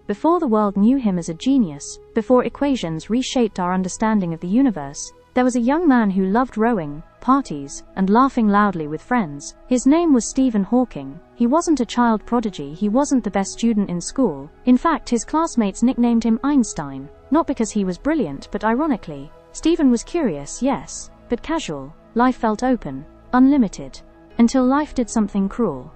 Before the world knew him as a genius, before equations reshaped our understanding of the universe, there was a young man who loved rowing, parties, and laughing loudly with friends. His name was Stephen Hawking. He wasn't a child prodigy, he wasn't the best student in school. In fact, his classmates nicknamed him Einstein, not because he was brilliant, but ironically. Stephen was curious, yes, but casual. Life felt open, unlimited, until life did something cruel.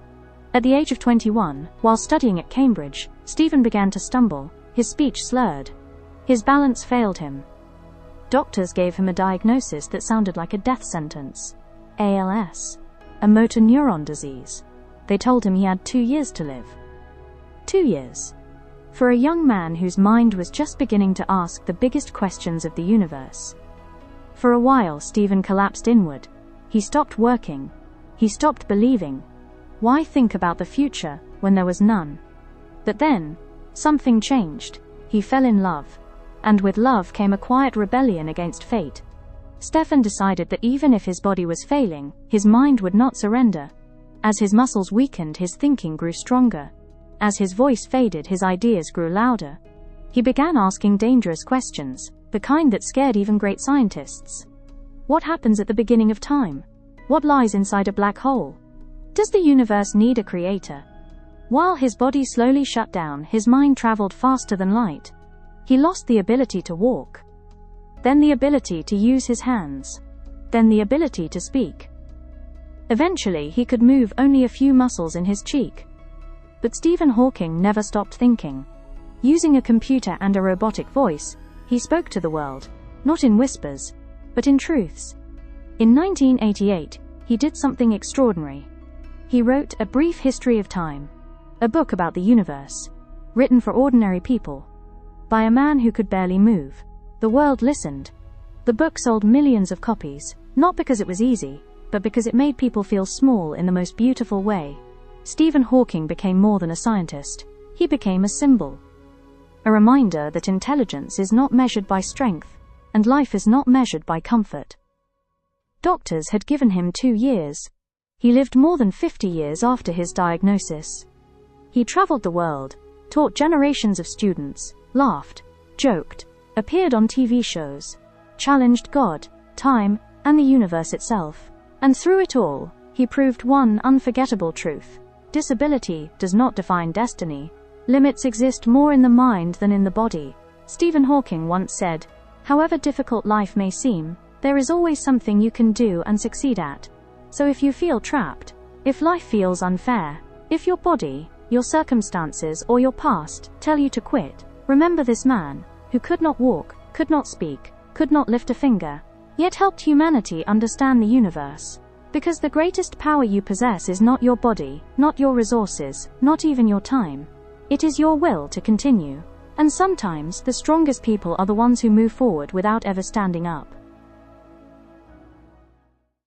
At the age of 21, while studying at Cambridge, Stephen began to stumble, his speech slurred. His balance failed him. Doctors gave him a diagnosis that sounded like a death sentence. ALS. A motor neuron disease. They told him he had 2 years to live. 2 years. For a young man whose mind was just beginning to ask the biggest questions of the universe. For a while, Stephen collapsed inward. He stopped working. He stopped believing. Why think about the future when there was none? But then, something changed. He fell in love. And with love came a quiet rebellion against fate. Stephen decided that even if his body was failing, his mind would not surrender. As his muscles weakened, his thinking grew stronger. As his voice faded, his ideas grew louder. He began asking dangerous questions, the kind that scared even great scientists. What happens at the beginning of time? What lies inside a black hole? Does the universe need a creator? While his body slowly shut down, his mind traveled faster than light. He lost the ability to walk. Then the ability to use his hands. Then the ability to speak. Eventually, he could move only a few muscles in his cheek. But Stephen Hawking never stopped thinking. Using a computer and a robotic voice, he spoke to the world, not in whispers, but in truths. In 1988, he did something extraordinary. He wrote A Brief History of Time, a book about the universe, written for ordinary people, by a man who could barely move. The world listened. The book sold millions of copies, not because it was easy, but because it made people feel small in the most beautiful way. Stephen Hawking became more than a scientist. He became a symbol. A reminder that intelligence is not measured by strength, and life is not measured by comfort. Doctors had given him 2 years. He lived more than 50 years after his diagnosis. He traveled the world, taught generations of students, laughed, joked, appeared on TV shows, challenged God, time, and the universe itself. And through it all, he proved one unforgettable truth. Disability does not define destiny. Limits exist more in the mind than in the body. Stephen Hawking once said, "However difficult life may seem, there is always something you can do and succeed at. So if you feel trapped, if life feels unfair, if your body, your circumstances, or your past tell you to quit, remember this man, who could not walk, could not speak, could not lift a finger, yet helped humanity understand the universe. Because the greatest power you possess is not your body, not your resources, not even your time. It is your will to continue. And sometimes the strongest people are the ones who move forward without ever standing up."